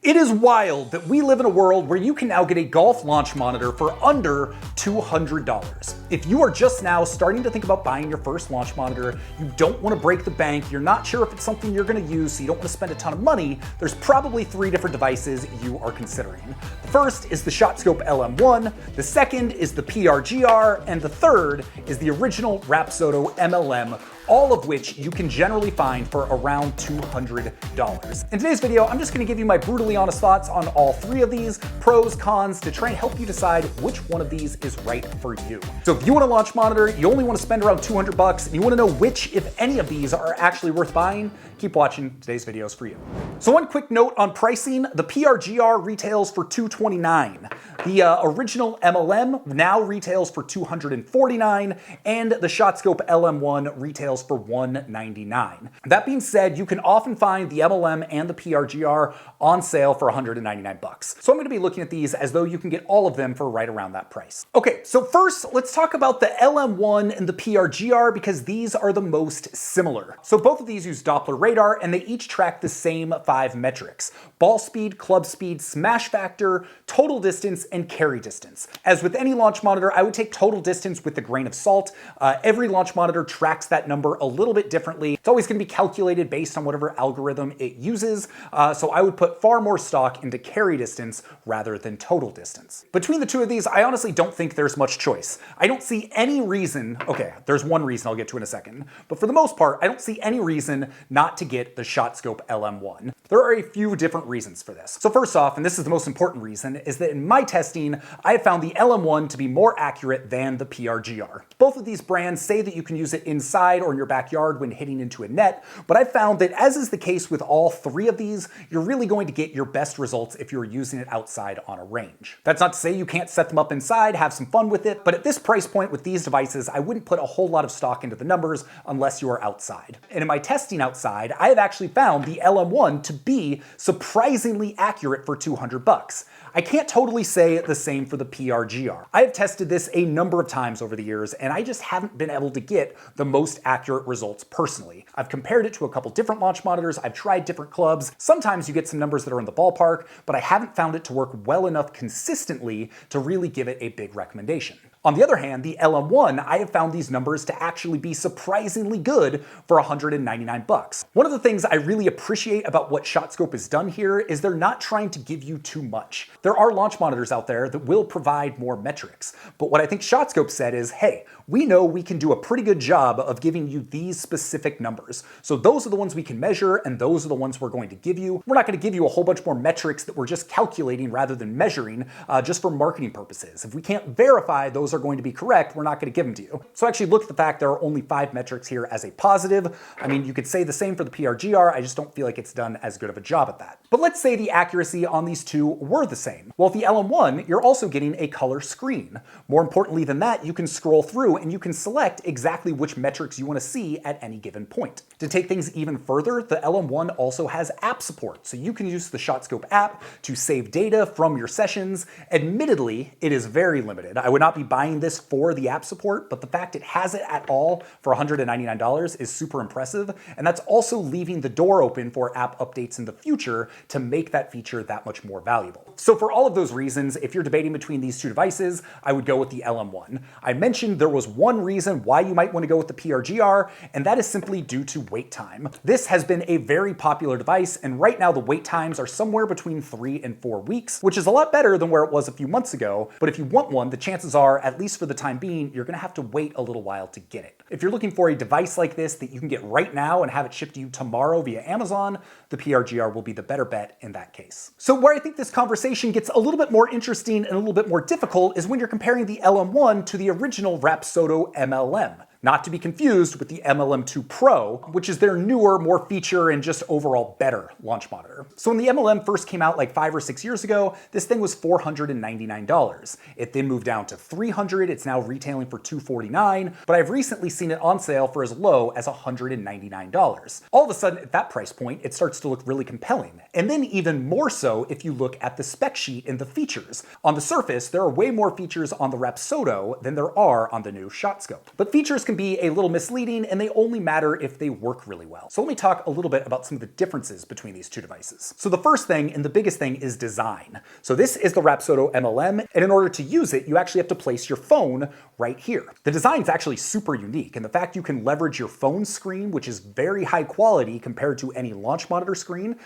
It is wild that we live in a world where you can now get a golf launch monitor for under $200. If you are just now starting to think about buying your first launch monitor, you don't want to break the bank, you're not sure if it's something you're going to use, so you don't want to spend a ton of money, there's probably 3 different devices you are considering. The first is the Shot Scope LM1, the second is the PRGR, and the third is the original Rapsodo MLM, all of which you can generally find for around $200. In today's video, I'm just going to give you my brutally honest thoughts on all 3 of these, pros, cons, to try and help you decide which one of these is right for you. So if you want a launch monitor, you only want to spend around $200, and you want to know which, if any of these, are actually worth buying, keep watching. Today's video is for you. So one quick note on pricing, the PRGR retails for $229. The original MLM now retails for $249, and the Shot Scope LM1 retails for $199. That being said, you can often find the MLM and the PRGR on sale for $199. So I'm going to be looking at these as though you can get all of them for right around that price. Okay, so first let's talk about the LM1 and the PRGR because these are the most similar. So both of these use Doppler radar and they each track the same 5 metrics: ball speed, club speed, smash factor, total distance, and carry distance. As with any launch monitor, I would take total distance with a grain of salt. Every launch monitor tracks that number a little bit differently. It's always going to be calculated based on whatever algorithm it uses. So I would put far more stock into carry distance rather than total distance. Between the 2 of these, I honestly don't think there's much choice. I don't see any reason, okay, there's one reason I'll get to in a second, but for the most part, I don't see any reason not to get the Shot Scope LM1. There are a few different reasons for this. So first off, and this is the most important reason, is that in my testing, I have found the LM1 to be more accurate than the PRGR. Both of these brands say that you can use it inside or in your backyard when hitting into a net, but I've found that, as is the case with all 3 of these, you're really going to get your best results if you're using it outside on a range. That's not to say you can't set them up inside, have some fun with it, but at this price point with these devices, I wouldn't put a whole lot of stock into the numbers unless you are outside. And in my testing outside, I have actually found the LM1 to be surprisingly accurate for $200. I can't totally say the same for the PRGR. I have tested this a number of times over the years, and I just haven't been able to get the most accurate results personally. I've compared it to a couple different launch monitors, I've tried different clubs. Sometimes you get some numbers that are in the ballpark, but I haven't found it to work well enough consistently to really give it a big recommendation. On the other hand, the LM1, I have found these numbers to actually be surprisingly good for $199. One of the things I really appreciate about what ShotScope has done here is they're not trying to give you too much. There are launch monitors out there that will provide more metrics, but what I think ShotScope said is, hey, we know we can do a pretty good job of giving you these specific numbers. So those are the ones we can measure, and those are the ones we're going to give you. We're not going to give you a whole bunch more metrics that we're just calculating rather than measuring just for marketing purposes. If we can't verify those are going to be correct, we're not going to give them to you. So actually look at the fact there are only 5 metrics here as a positive. I mean, you could say the same for the PRGR, I just don't feel like it's done as good of a job at that. But let's say the accuracy on these 2 were the same. Well, with the LM1, you're also getting a color screen. More importantly than that, you can scroll through and you can select exactly which metrics you want to see at any given point. To take things even further, the LM1 also has app support, so you can use the ShotScope app to save data from your sessions. Admittedly, it is very limited. I would not be buying this for the app support, but the fact it has it at all for $199 is super impressive, and that's also leaving the door open for app updates in the future to make that feature that much more valuable. So for all of those reasons, if you're debating between these 2 devices, I would go with the LM1. I mentioned there was one reason why you might want to go with the PRGR, and that is simply due to wait time. This has been a very popular device, and right now the wait times are somewhere between 3 and 4 weeks, which is a lot better than where it was a few months ago, but if you want one, the chances are, at least for the time being, you're going to have to wait a little while to get it. If you're looking for a device like this that you can get right now and have it shipped to you tomorrow via Amazon, the PRGR will be the better bet in that case. So where I think this conversation gets a little bit more interesting and a little bit more difficult is when you're comparing the LM1 to the original Rapsodo MLM. Not to be confused with the MLM2 Pro, which is their newer, more feature and just overall better launch monitor. So when the MLM first came out like 5 or 6 years ago, this thing was $499. It then moved down to $300, it's now retailing for $249, but I've recently seen it on sale for as low as $199. All of a sudden, at that price point, it starts to look really compelling. And then even more so if you look at the spec sheet and the features. On the surface, there are way more features on the Rapsodo than there are on the new ShotScope. But features can be a little misleading and they only matter if they work really well. So let me talk a little bit about some of the differences between these two devices. So the first thing and the biggest thing is design. So this is the Rapsodo MLM, and in order to use it, you actually have to place your phone right here. The design is actually super unique, and the fact you can leverage your phone screen, which is very high quality compared to any launch monitor screen,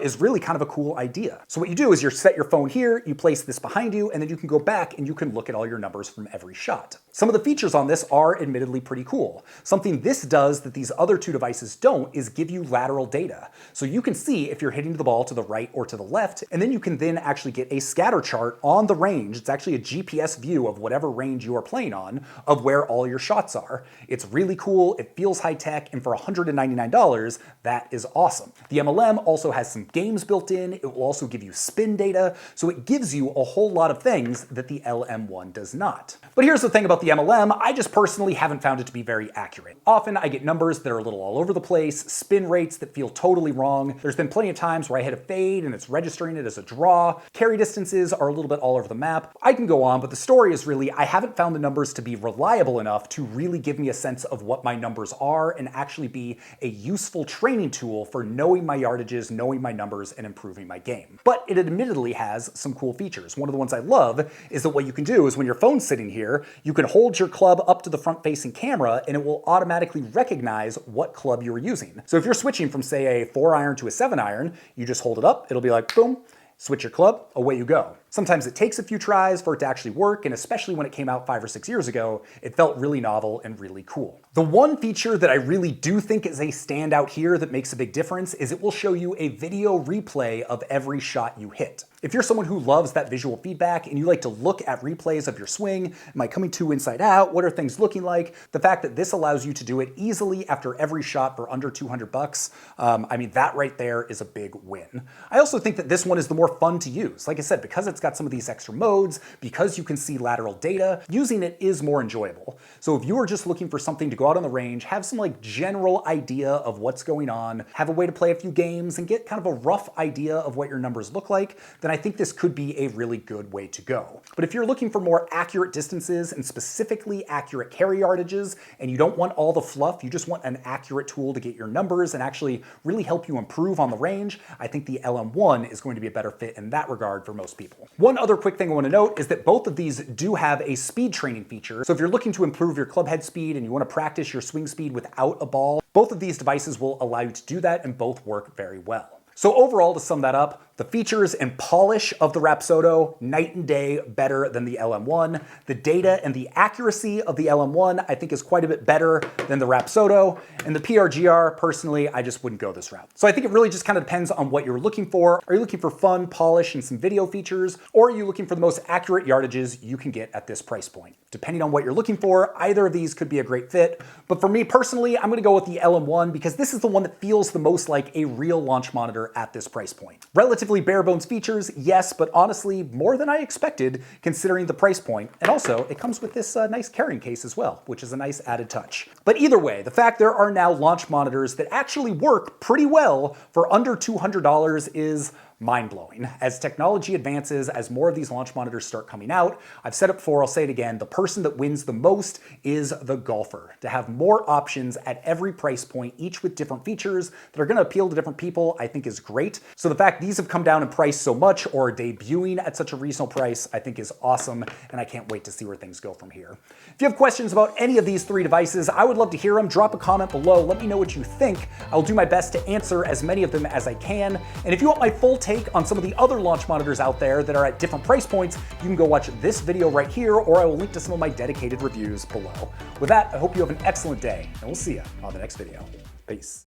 is really kind of a cool idea. So what you do is you set your phone here, you place this behind you, and then you can go back and you can look at all your numbers from every shot. Some of the features on this are admittedly pretty cool. Something this does that these other two devices don't is give you lateral data. So you can see if you're hitting the ball to the right or to the left, and then you can then actually get a scatter chart on the range. It's actually a GPS view of whatever range you are playing on, of where all your shots are. It's really cool, it feels high tech, and for $199, that is awesome. The MLM also has some games built in, it will also give you spin data, so it gives you a whole lot of things that the LM1 does not. But here's the thing about the MLM, I just personally haven't found it to be very accurate. Often I get numbers that are a little all over the place, spin rates that feel totally wrong. There's been plenty of times where I hit a fade and it's registering it as a draw. Carry distances are a little bit all over the map. I can go on, but the story is really I haven't found the numbers to be reliable enough to really give me a sense of what my numbers are and actually be a useful training tool for knowing my yardages, knowing my numbers, and improving my game. But it admittedly has some cool features. One of the ones I love is that what you can do is when your phone's sitting here, you can hold your club up to the front-facing camera and it will automatically recognize what club you're using. So if you're switching from, say, a 4-iron to a 7-iron, you just hold it up, it'll be like, boom, switch your club, away you go. Sometimes it takes a few tries for it to actually work, and especially when it came out 5 or 6 years ago, it felt really novel and really cool. The one feature that I really do think is a standout here that makes a big difference is it will show you a video replay of every shot you hit. If you're someone who loves that visual feedback and you like to look at replays of your swing, am I coming to inside out? What are things looking like? The fact that this allows you to do it easily after every shot for under $200, I mean, that right there is a big win. I also think that this one is the more fun to use. Like I said, because it's got some of these extra modes, because you can see lateral data, using it is more enjoyable. So if you are just looking for something to go out on the range, have some like general idea of what's going on, have a way to play a few games and get kind of a rough idea of what your numbers look like, then I think this could be a really good way to go. But if you're looking for more accurate distances and specifically accurate carry yardages, and you don't want all the fluff, you just want an accurate tool to get your numbers and actually really help you improve on the range, I think the LM1 is going to be a better fit in that regard for most people. One other quick thing I want to note is that both of these do have a speed training feature. So if you're looking to improve your club head speed and you want to practice your swing speed without a ball, both of these devices will allow you to do that, and both work very well. So overall, to sum that up, the features and polish of the Rapsodo, night and day better than the LM1. The data and the accuracy of the LM1, I think, is quite a bit better than the Rapsodo. And the PRGR, personally, I just wouldn't go this route. So I think it really just kind of depends on what you're looking for. Are you looking for fun, polish, and some video features? Or are you looking for the most accurate yardages you can get at this price point? Depending on what you're looking for, either of these could be a great fit. But for me personally, I'm gonna go with the LM1 because this is the one that feels the most like a real launch monitor at this price point. Relatively bare bones features, yes, but honestly, more than I expected considering the price point. And also, it comes with this nice carrying case as well, which is a nice added touch. But either way, the fact there are now launch monitors that actually work pretty well for under $200 is mind-blowing. As technology advances, as more of these launch monitors start coming out, I've said it before, I'll say it again, the person that wins the most is the golfer. To have more options at every price point, each with different features that are going to appeal to different people, I think is great. So the fact these have come down in price so much or are debuting at such a reasonable price, I think is awesome, and I can't wait to see where things go from here. If you have questions about any of these three devices, I would love to hear them. Drop a comment below. Let me know what you think. I'll do my best to answer as many of them as I can. And if you want my full take on some of the other launch monitors out there that are at different price points, you can go watch this video right here, or I will link to some of my dedicated reviews below. With that, I hope you have an excellent day, and we'll see you on the next video. Peace.